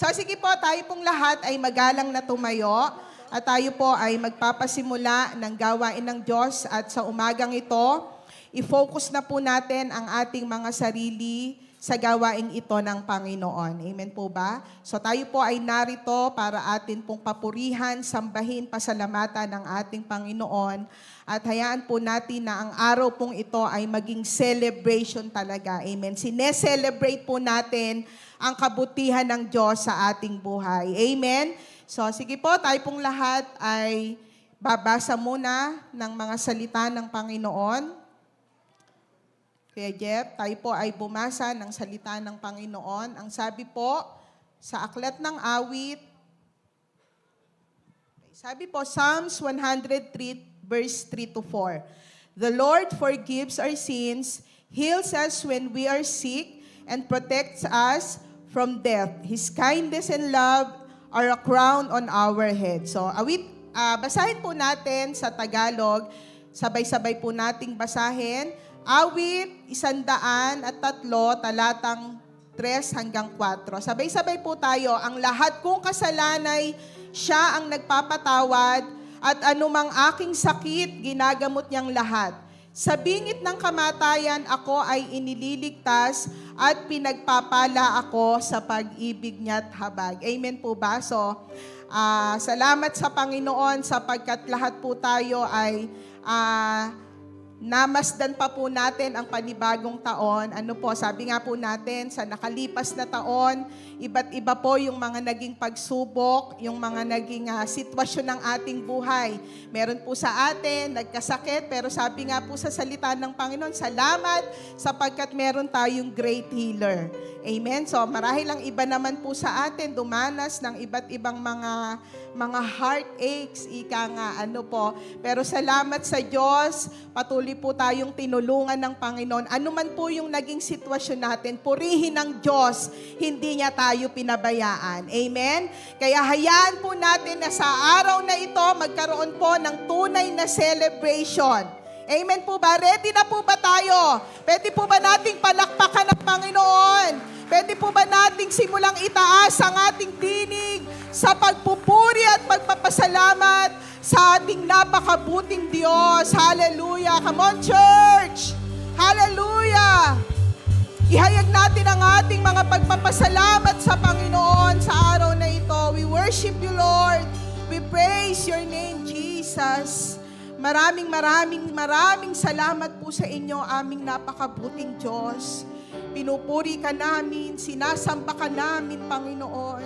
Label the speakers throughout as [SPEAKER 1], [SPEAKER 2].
[SPEAKER 1] So sige po, tayo pong lahat ay magalang na tumayo at tayo po ay magpapasimula ng gawain ng Diyos at sa umagang ito, i-focus na po natin ang ating mga sarili sa gawain ito ng Panginoon. Amen po ba? So tayo po ay narito para atin pong papurihan, sambahin, pasalamatan ng ating Panginoon at hayaan po natin na ang araw pong ito ay maging celebration talaga. Amen. Sine-celebrate po natin ang kabutihan ng Diyos sa ating buhay. Amen? So, sige po, tayo pong lahat ay babasa muna ng mga salita ng Panginoon. Kaya Jeff, tayo po ay bumasa ng salita ng Panginoon. Ang sabi po, sa Aklat ng Awit, sabi po, Psalms 103, verse 3-4. The Lord forgives our sins, heals us when we are sick, and protects us from death. His kindness and love are a crown on our head. So, basahin po natin sa Tagalog. Sabay-sabay po nating basahin. Awit, 103, talatang 3 hanggang 4. Sabay-sabay po tayo. Ang lahat kong kasalanay, siya ang nagpapatawad, at anumang aking sakit, ginagamot niyang lahat. Sa bingit ng kamatayan, ako ay inililigtas at pinagpapala ako sa pag-ibig niya't habag. Amen po ba? So, salamat sa Panginoon sapagkat lahat po tayo ay namasdan pa po natin ang panibagong taon. Ano po, sabi nga po natin, sa nakalipas na taon, iba't iba po yung mga naging pagsubok, yung mga naging sitwasyon ng ating buhay. Meron po sa atin, nagkasakit, pero sabi nga po sa salita ng Panginoon, salamat sapagkat meron tayong great healer. Amen? So marahil ang iba naman po sa atin, dumanas ng iba't ibang mga heartaches, ika nga, ano po. Pero salamat sa Diyos, patuloy po tayong tinulungan ng Panginoon. Ano man po yung naging sitwasyon natin, purihin ng Diyos, hindi niya tayo pinabayaan. Amen? Kaya hayaan po natin na sa araw na ito, magkaroon po ng tunay na celebration. Amen po ba? Ready na po ba tayo? Pwede po ba nating palakpakan ng Panginoon? Pwede po ba nating simulang itaas ang ating tinig sa pagpupuri at pagpapasalamat sa ating napakabuting Diyos? Hallelujah! Come on, church! Hallelujah! Ihayag natin ang ating mga pagpapasalamat sa Panginoon sa araw na ito. We worship you, Lord. We praise your name, Jesus. Maraming salamat po sa inyo, aming napakabuting Diyos. Pinupuri ka namin, sinasamba ka namin, Panginoon.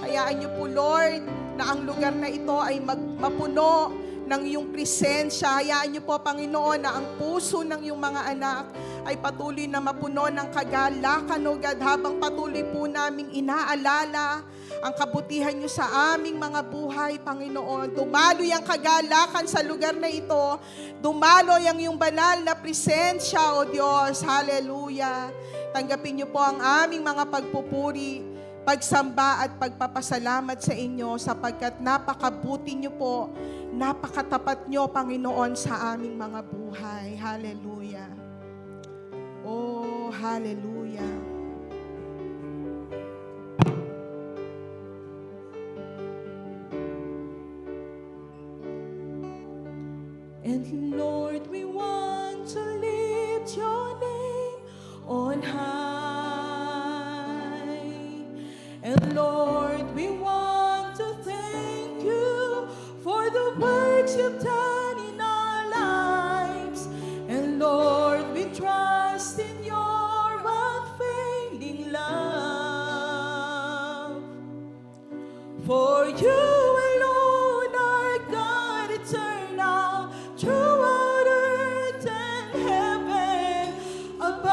[SPEAKER 1] Hayaan niyo po, Lord, na ang lugar na ito ay mapuno ng iyong presensya. Hayaan niyo po, Panginoon, na ang puso ng iyong mga anak ay patuloy na mapuno ng kagalakan, O God, habang patuloy po naming inaalala ang kabutihan niyo sa aming mga buhay, Panginoon. Dumaloy ang kagalakan sa lugar na ito. Dumaloy ang iyong banal na presensya, O Diyos. Hallelujah. Tanggapin niyo po ang aming mga pagpupuri, pagsamba at pagpapasalamat sa inyo sapagkat napakabuti niyo po, napakatapat niyo, Panginoon, sa aming mga buhay. Hallelujah. Oh, hallelujah.
[SPEAKER 2] And Lord, we want to lift your name on high. And Lord, we want to thank you for the works you've done in our lives. And Lord, we trust in your unfailing love. For you alone are God eternal, throughout earth and heaven above.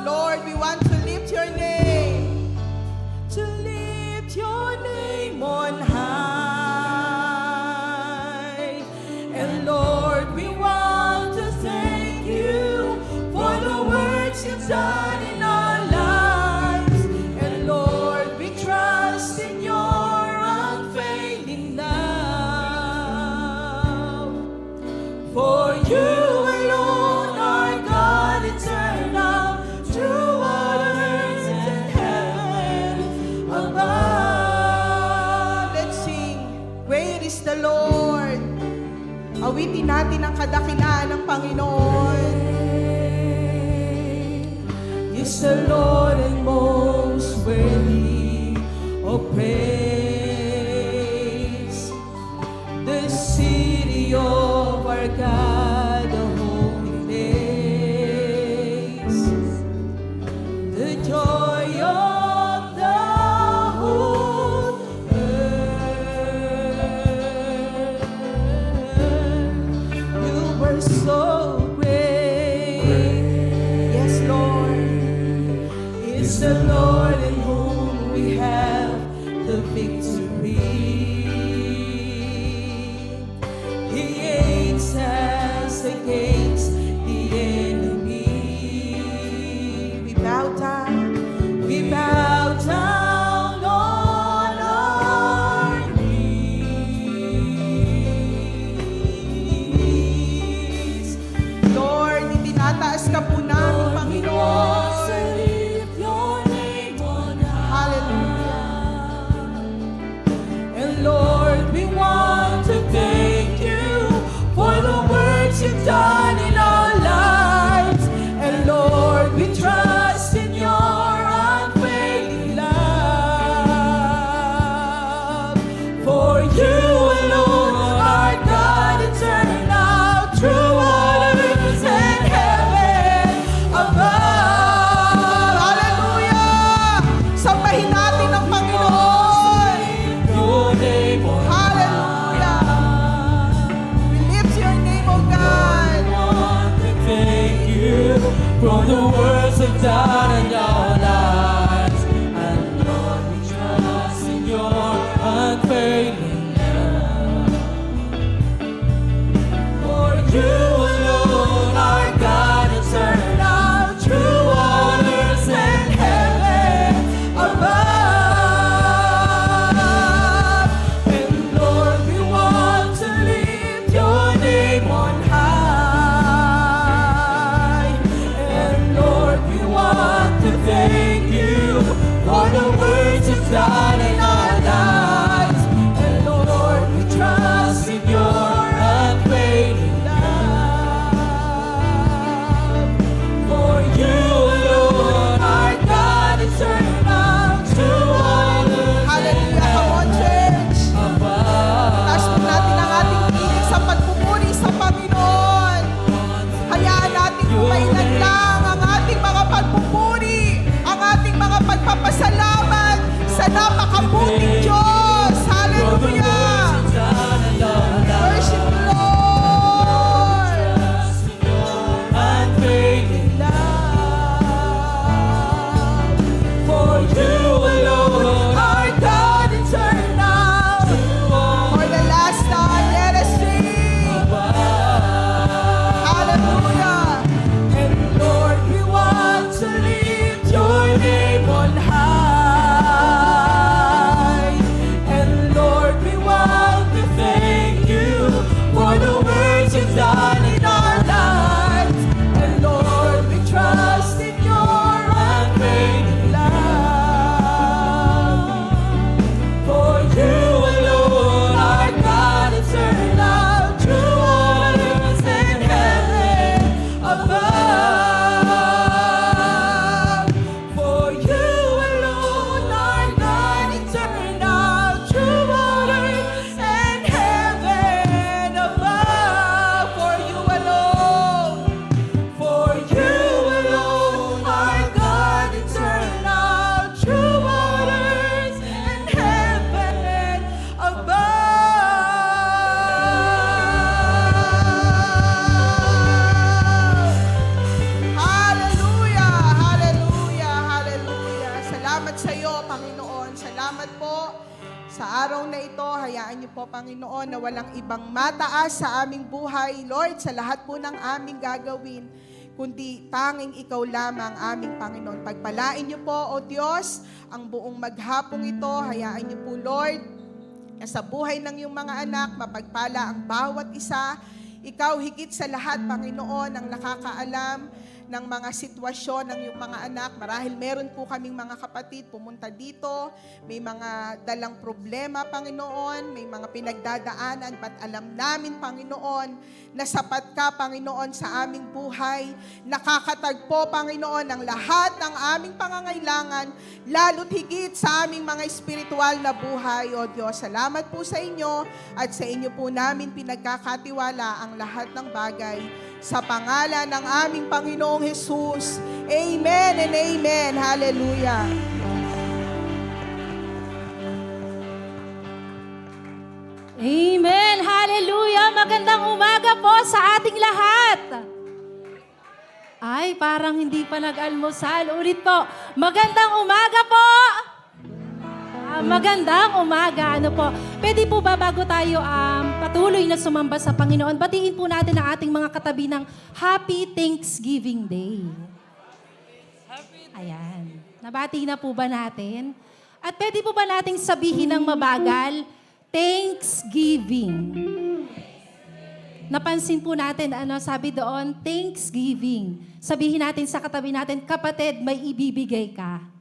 [SPEAKER 1] Lord, we want to lift your name.
[SPEAKER 2] To lift your name on high. And Lord, we want to thank you for the works you've done in our lives. And Lord, we trust in
[SPEAKER 1] Awitin natin ang kadakilaan ng Panginoon.
[SPEAKER 2] Is the Lord and most worthy of praise. The city of our God, the holy place. The joy of the whole earth. You were so great.
[SPEAKER 1] Yes, Lord.
[SPEAKER 2] It's the Lord in whom we have the victory. He aids us against the enemy.
[SPEAKER 1] We bow down.
[SPEAKER 2] We bow down on our knees.
[SPEAKER 1] Lord, itinataas ka po namin, Panginoon.
[SPEAKER 2] And Lord, we want to thank you for the works you've done in our lives. And Lord, we trust in your unfailing love. For you alone are God, eternal, true waters and heaven above.
[SPEAKER 1] Hallelujah! Sambahin natin ang Panginoon.
[SPEAKER 2] Your name, O
[SPEAKER 1] Hallelujah! We lift your name, O God.
[SPEAKER 2] want to thank you for the words of God in our lives. And Lord, we trust in your unfailing love. For you alone are God, eternal, true waters and heaven above. And Lord, we want to lift your name on high. And Lord, we want to thank you for the words you've done in our lives. And Lord, we trust in your unfailing love. For you alone are God, eternal, true waters
[SPEAKER 1] Hallelujah! Come on, church.
[SPEAKER 2] above.
[SPEAKER 1] Taas po natin ang ating piling sa pagpupuri sa Panginoon. Hayaan natin kumailan lang ang ating mga pagpupuri, ang ating mga pagpapasalamat sa napakabuting Diyos. Hallelujah! Worship the Lord!
[SPEAKER 2] Unfailing love. For you alone are God, eternal.
[SPEAKER 1] For the last time, let us sing! Hallelujah!
[SPEAKER 2] And Lord, we want to lift your name on high. And Lord, we want to thank you for the words you've done in our lives. And Lord, we trust in your unfailing love. For you alone are God, eternal, true waters and heaven above. For you alone are God, eternal, true waters and heaven above. For you alone. For you alone are God, eternal, true waters and heaven above.
[SPEAKER 1] Hallelujah! Hallelujah! Hallelujah! Salamat sa iyo, Panginoon. Salamat po sa araw na ito. Hayaan niyo po, Panginoon, na walang ibang mataas sa aming buhay. Lord, sa lahat po ng aming gagawin, kundi tanging ikaw lamang, aming Panginoon. Pagpalain niyo po, O Diyos, ang buong maghapong ito. Hayaan niyo po, Lord, na sa buhay ng iyong mga anak, mapagpala ang bawat isa. Ikaw higit sa lahat, Panginoon, ang nakakaalam ng mga sitwasyon ng iyong mga anak. Marahil meron po kaming mga kapatid pumunta dito, may mga dalang problema, Panginoon, may mga pinagdadaanan, but alam namin, Panginoon, na sapat ka, Panginoon, sa aming buhay. Nakakatagpo, Panginoon, ang lahat ng aming pangangailangan, lalo't higit sa aming mga espiritual na buhay, O Diyos. Salamat po sa inyo at sa inyo po namin pinagkakatiwala ang lahat ng bagay. Sa pangalan ng aming Panginoong Jesus. Amen and amen. Hallelujah.
[SPEAKER 3] Amen! Hallelujah! Magandang umaga po sa ating lahat! Ay, parang hindi pa nag-almusal. Ulit po, magandang umaga po! Magandang umaga. Ano po? Pwede po ba bago tayo patuloy na sumamba sa Panginoon, batiin po natin ang ating mga katabi ng Happy Thanksgiving Day. Ayan. Nabati na po ba natin? At pwede po ba nating sabihin ng mabagal, Thanksgiving. Napansin po natin, sabi doon, Thanksgiving. Sabihin natin sa katabi natin, kapatid, may ibibigay ka.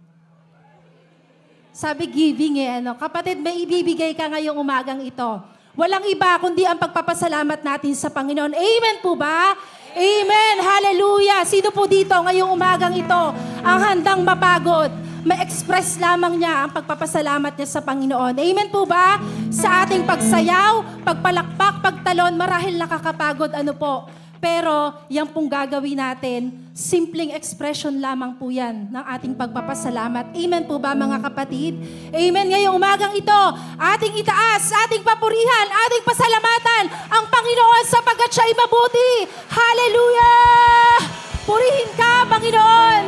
[SPEAKER 3] Sabi giving kapatid, may ibibigay ka ngayong umagang ito. Walang iba kundi ang pagpapasalamat natin sa Panginoon. Amen po ba? Amen! Hallelujah! Sino po dito ngayong umagang ito ang handang mapagod? Ma-express lamang niya ang pagpapasalamat niya sa Panginoon. Amen po ba? Sa ating pagsayaw, pagpalakpak, pagtalon, marahil nakakapagod, po. Pero, yan pong gagawin natin, simpleng expression lamang po yan ng ating pagpapasalamat. Amen po ba, mga kapatid? Amen. Ngayong umagang ito, ating itaas, ating papurihan, ating pasalamatan ang Panginoon sapagkat siya'y mabuti. Hallelujah! Purihin ka, Panginoon!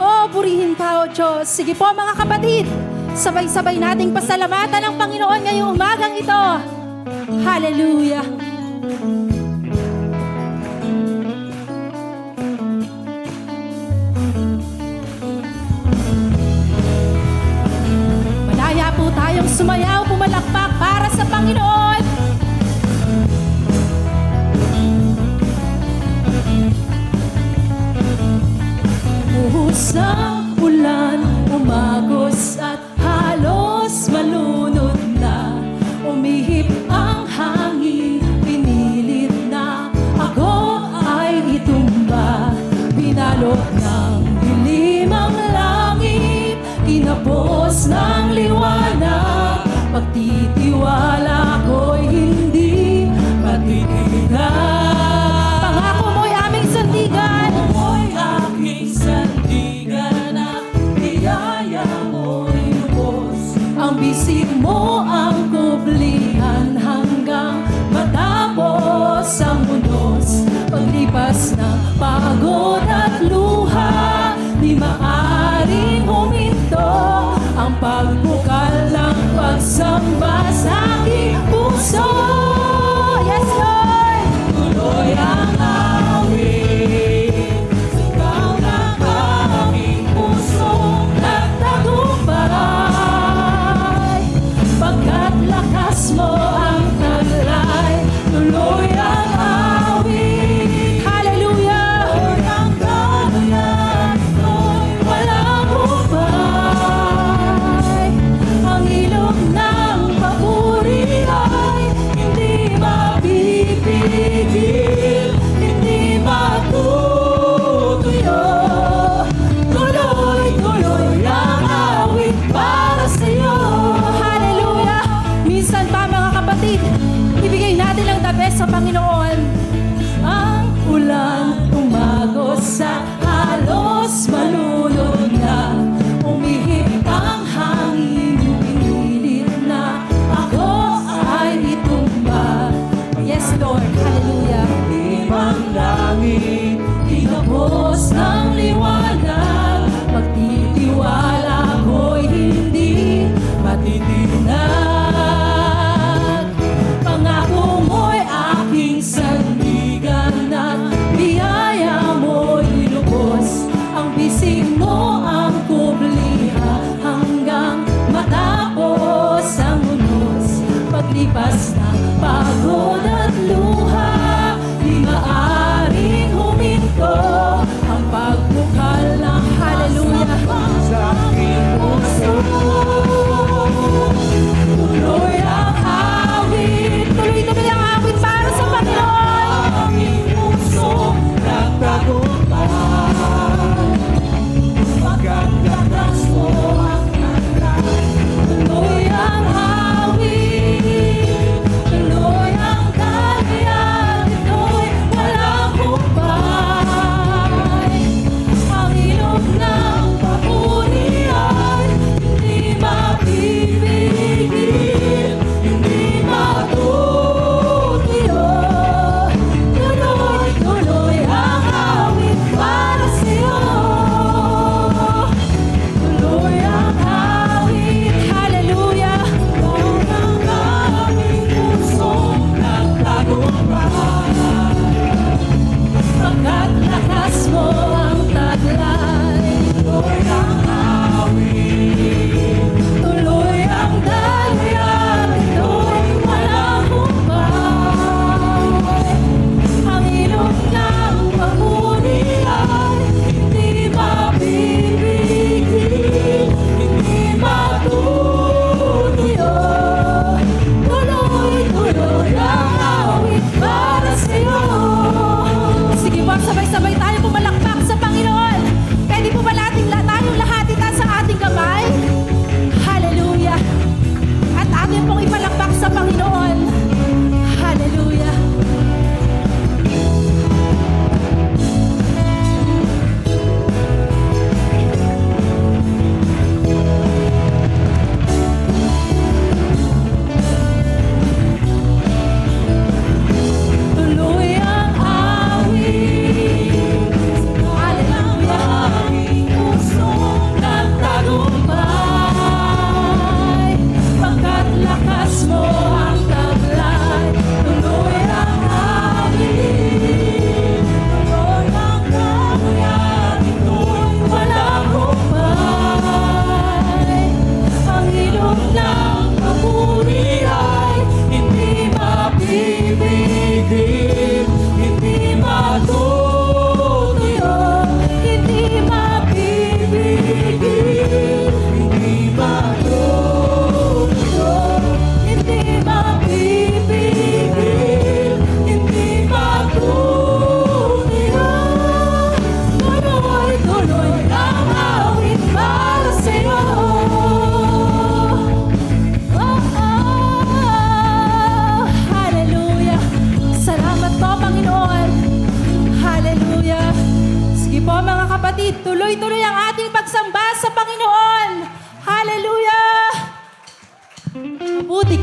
[SPEAKER 3] Oh, purihin ka, O Diyos. Sige po, mga kapatid, sabay-sabay nating pasalamatan ang Panginoon ngayong umagang ito. Hallelujah! Malaya po tayong sumayaw, pumalakpak para sa Panginoon. Usang ulan, umagos at halos malunod na. Umihip ang hangin, pinilit na ako ay itumba. Binalot ng dilim ang langit, kinapos ng liwanag. Pagtitiwala ko'y hindi matitindigan. Pangako mo'y aming sandigan. Mo'y aking sandigan at biyaya mo'y lubos. Ang bisig mo ang kublihan hanggang matapos ang unos. Paglipas ng pagod at luha, di maaaring huminto ang pagbukal ng pagsamba sa aking puso. Yes, Lord! Tuloy ang awit, sigaw ng aking puso nagtagumpay. Pagkat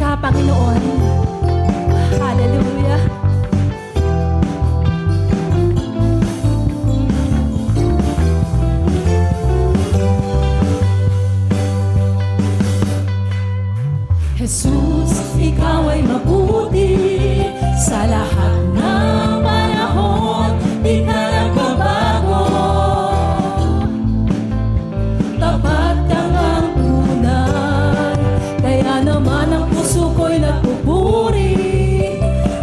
[SPEAKER 3] ka, Panginoon. Hallelujah.
[SPEAKER 2] Jesus, ikaw ay mabuti sa lahat ng panahon, di ka nagbabago. Tapat kang ang tunay, kaya naman ang puso ko'y nagpupuri.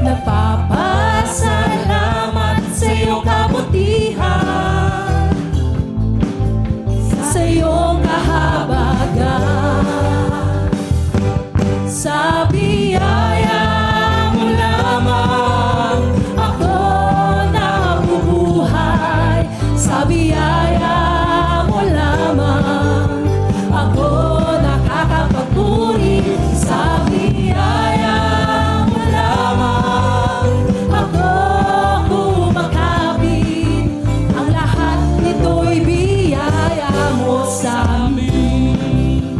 [SPEAKER 2] Nagpapasalamat sa iyong kabutihan, sa iyong kahabagan. Sa biyaya mo lamang ako nabubuhay. Sa biyaya mo lamang ako nakakapagpuri. Sa biyaya mo lamang ako kumakapit. Ang lahat nito'y biyaya mo sa amin.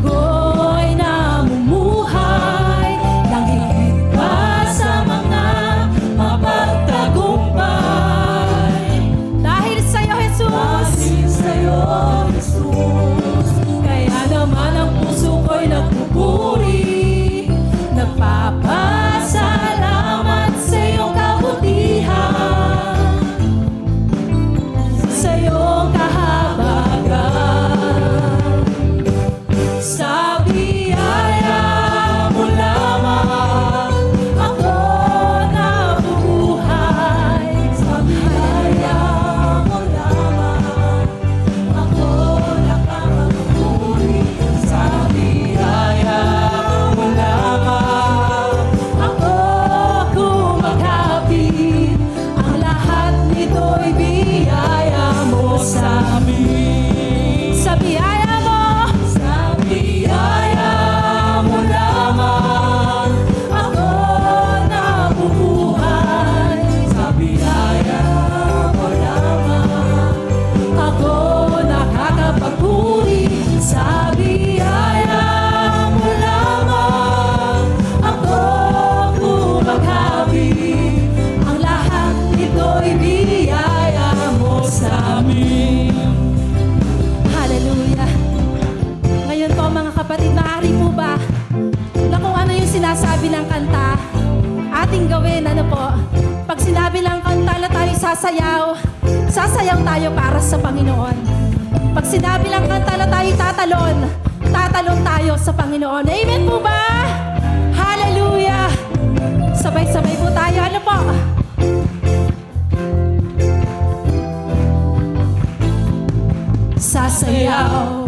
[SPEAKER 2] Ako'y namumuhay nang higit pa sa mga mapagtagumpay.
[SPEAKER 3] Dahil sa'yo, Jesus.
[SPEAKER 2] Dahil sa'yo, Jesus, kaya naman ang puso ko'y nagpupuri. Nagpapasalamat sa iyong kabutihan, sa iyong kahabagan. Sa biyaya mo lamang ako nabubuhay. Sa biyaya mo lamang ako nakakapagpuri. Sa biyaya mo lamang ako kumakapit. Ang lahat nito'y biyaya mo sa amin.
[SPEAKER 3] Sa biyaya mo.
[SPEAKER 2] Sa biyaya mo lamang ako nabubuhay. Sa biyaya mo lamang ako nakakapagpuri. Sa biyaya mo lamang ako kumakapit. Ang lahat nito'y biyaya mo sa amin.
[SPEAKER 3] Hallelujah. Ngayon po mga kapatid, maaari po ba na kung ano yung sinasabi ng kanta, ating gawin, ano po? Pag sinabi ng kanta na tayo sasayaw, sasayaw tayo para sa Panginoon. Pag sinabi ng kanta na tayo tatalon, tatalon tayo sa Panginoon. Amen po ba? Hallelujah. Sabay-sabay po tayo, ano po?
[SPEAKER 2] Sasayaw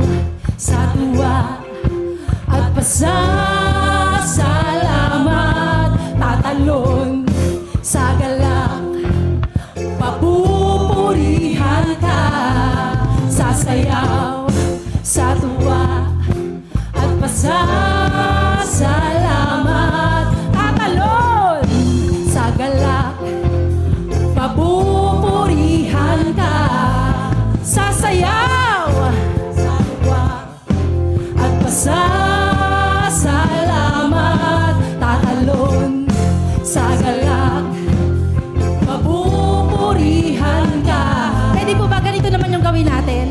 [SPEAKER 2] sa tuwa at pasasalamat, tatalon sa galak, papupurihan ka. Sasayaw sa tuwa at pasasalamat, tatalon sa galak, papupurihan ka. Sasayaw sa tuwa at pasasalamat, tatalon sa galak, papupurihan ka.
[SPEAKER 3] Pwede po ba ganito naman yung gawin natin?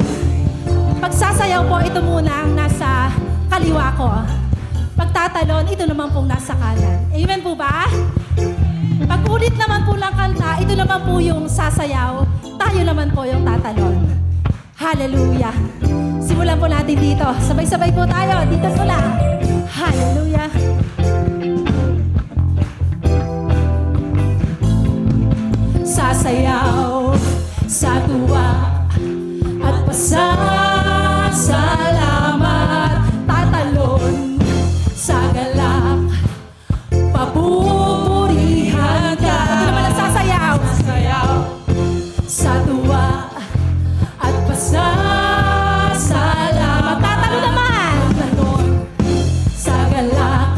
[SPEAKER 3] Pagsasayaw po, ito muna ang nasa kaliwa ko. Pagtatalon, ito naman pong nasa kanan. Amen po ba? Pag ulit naman po ng kanta, ito naman po yung sasayaw, tayo naman po yung tatalon. Hallelujah. Simulan po natin dito. Sabay-sabay po tayo. Dito mula. Hallelujah.
[SPEAKER 2] Sasayaw sa tuwa at pasasalamat, tatalon sa galak, papupurihan ka.
[SPEAKER 3] Ito naman ang sasayaw.
[SPEAKER 2] Sasayaw sa tuwa at pasasalamat,
[SPEAKER 3] Tatalon naman.
[SPEAKER 2] tatalon sa galak,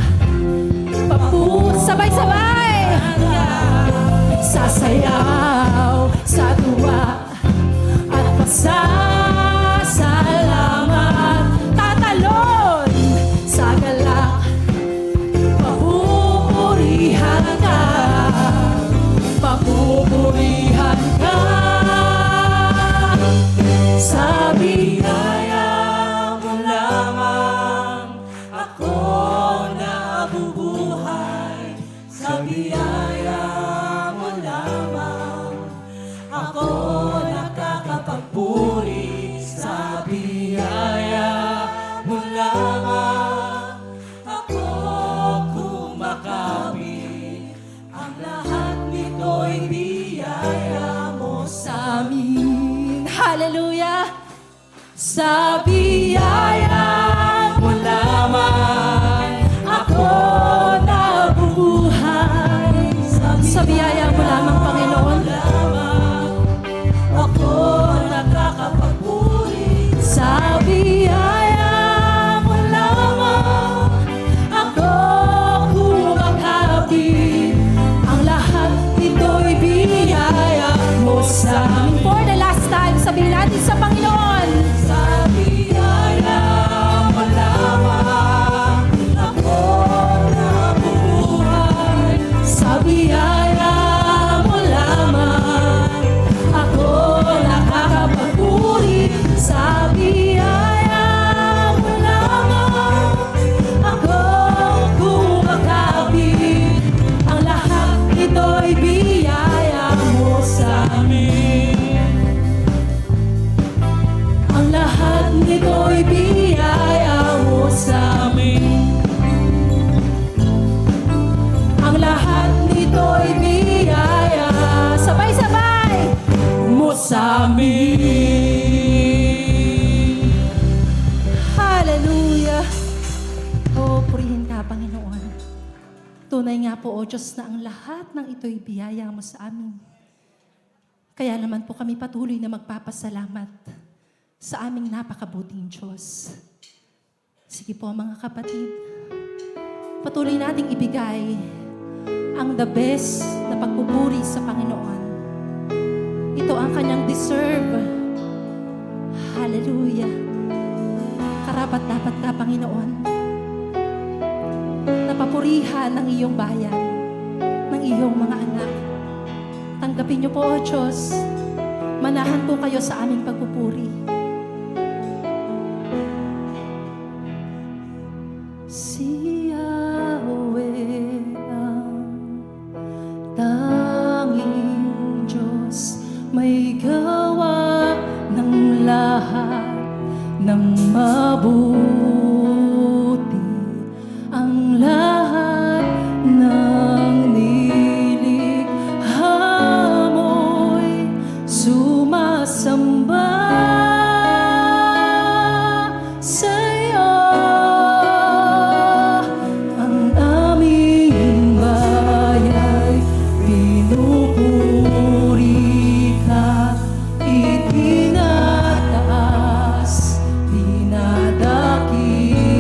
[SPEAKER 3] Sabay-sabay.
[SPEAKER 2] sasayaw sa tuwa at pasasalamat. Sa biyaya mo lamang ako nabubuhay.
[SPEAKER 3] Sa biyaya mo lamang, Panginoon.
[SPEAKER 2] Ako nakakapagpuri. Sa biyaya mo lamang ako kumakapit. Ang lahat nito'y biyaya mo sa amin.
[SPEAKER 3] For the last time, sabihin natin sa Panginoon.
[SPEAKER 2] Sa biyaya mo lamang ako nabubuhay. Sa biyaya mo lamang ako nakakapagpuri. Sa biyaya mo lamang ako kumakapit. Ang lahat ito'y biyaya mo sa amin. Ang lahat nito'y biyaya mo sa amin. Ang lahat nito'y biyaya.
[SPEAKER 3] Sabay-sabay.
[SPEAKER 2] Mo sa amin.
[SPEAKER 3] Hallelujah. O, purihin ka, Panginoon. Tunay nga po, O Diyos, na ang lahat ng ito'y biyaya mo sa amin. Kaya naman po kami patuloy na magpapasalamat sa aming napakabuting Diyos. Sige po, mga kapatid, patuloy nating ibigay ang the best na pagpupuri sa Panginoon. Ito ang kanyang deserve. Hallelujah. Karapat-dapat ka, Panginoon, napapurihan ng iyong bayan, ng iyong mga anak. Tanggapin niyo po, O Diyos, manahan po kayo sa aming pagpupuri.
[SPEAKER 2] Si Yahweh ang tanging Diyos, may gawa ng lahat ng mabuti. Ang lahat ng nilikha mo'y sumasamba sa iyo. Ang aming baya'y pinupuri ka, itinataas, dinadakil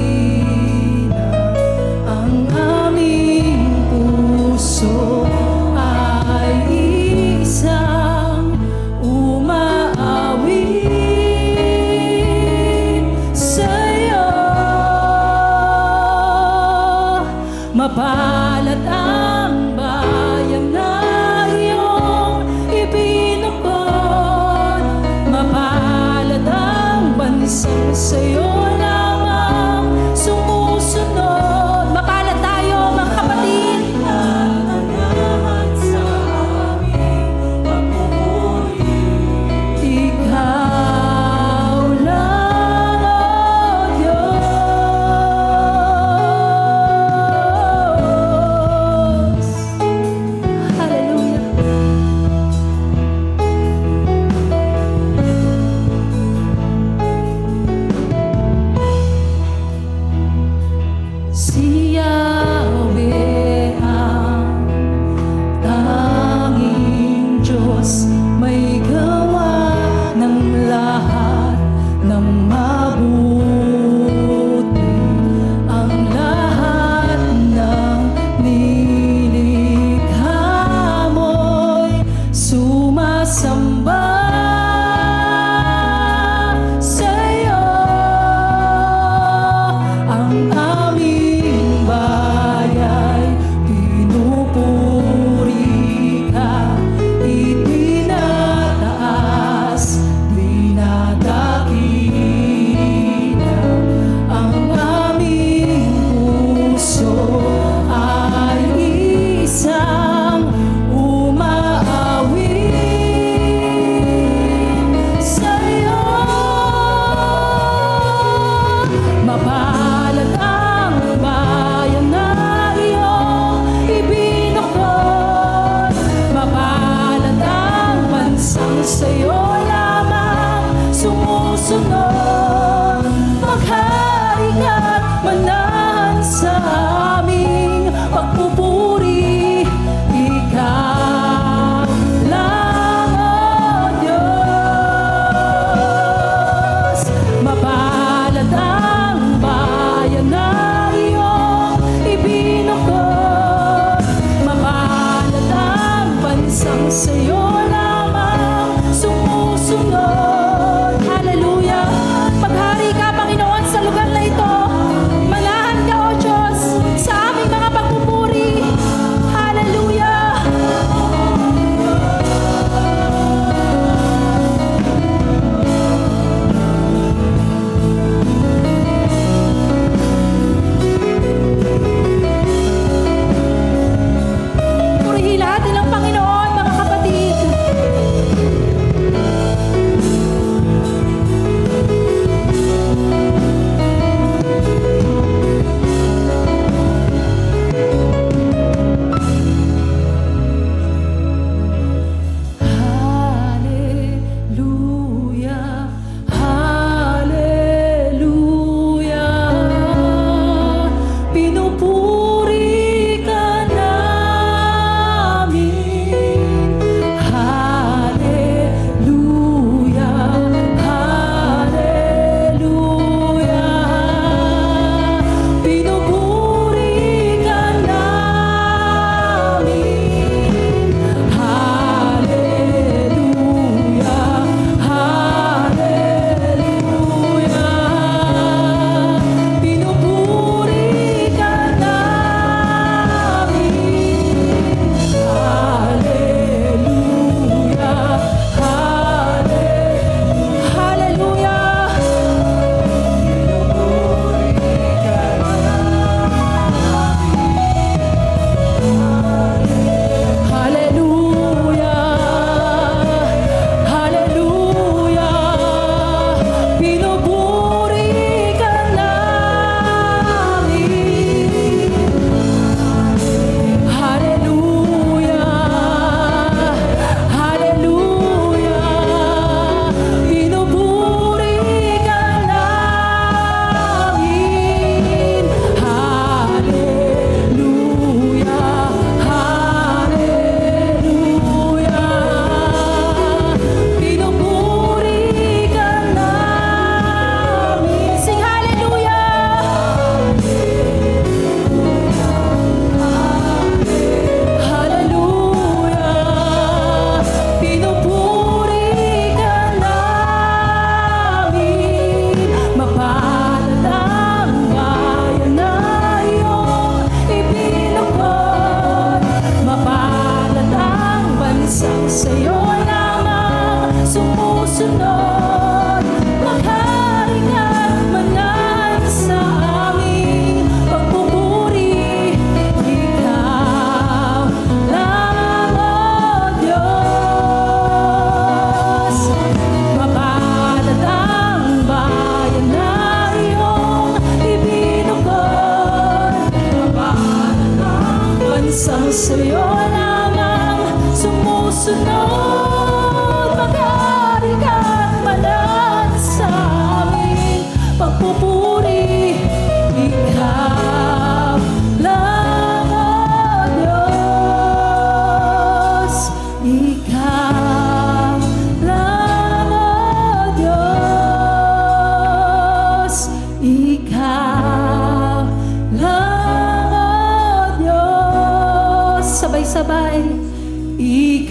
[SPEAKER 3] sabay.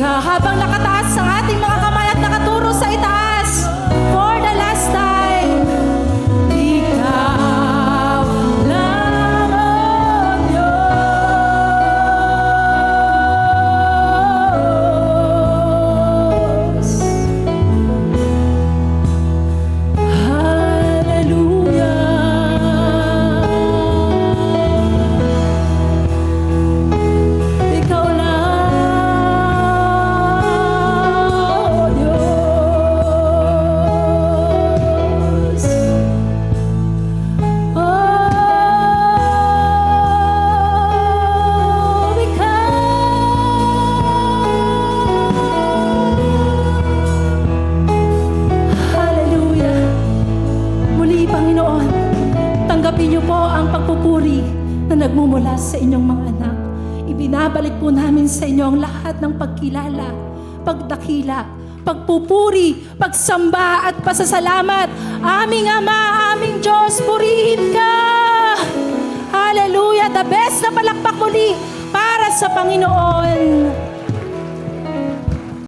[SPEAKER 3] Habang nakataas ang ating mga kamay at nakaturo sa itaas, for the last time, ikaw lang ang Diyos. Hallelujah. Ikaw lang, Diyos. Oh, hallelujah. Muli, Panginoon, tanggapin niyo po ang pagpupuri na nagmumula sa inyong mga anak. Ibinabalik po namin sa inyo ang lahat ng pagkilala, pagdakila, pagpupuri, pagsamba at pasasalamat. Aming Ama, aming Diyos, purihin ka! Hallelujah! The best na palakpak muli para sa Panginoon.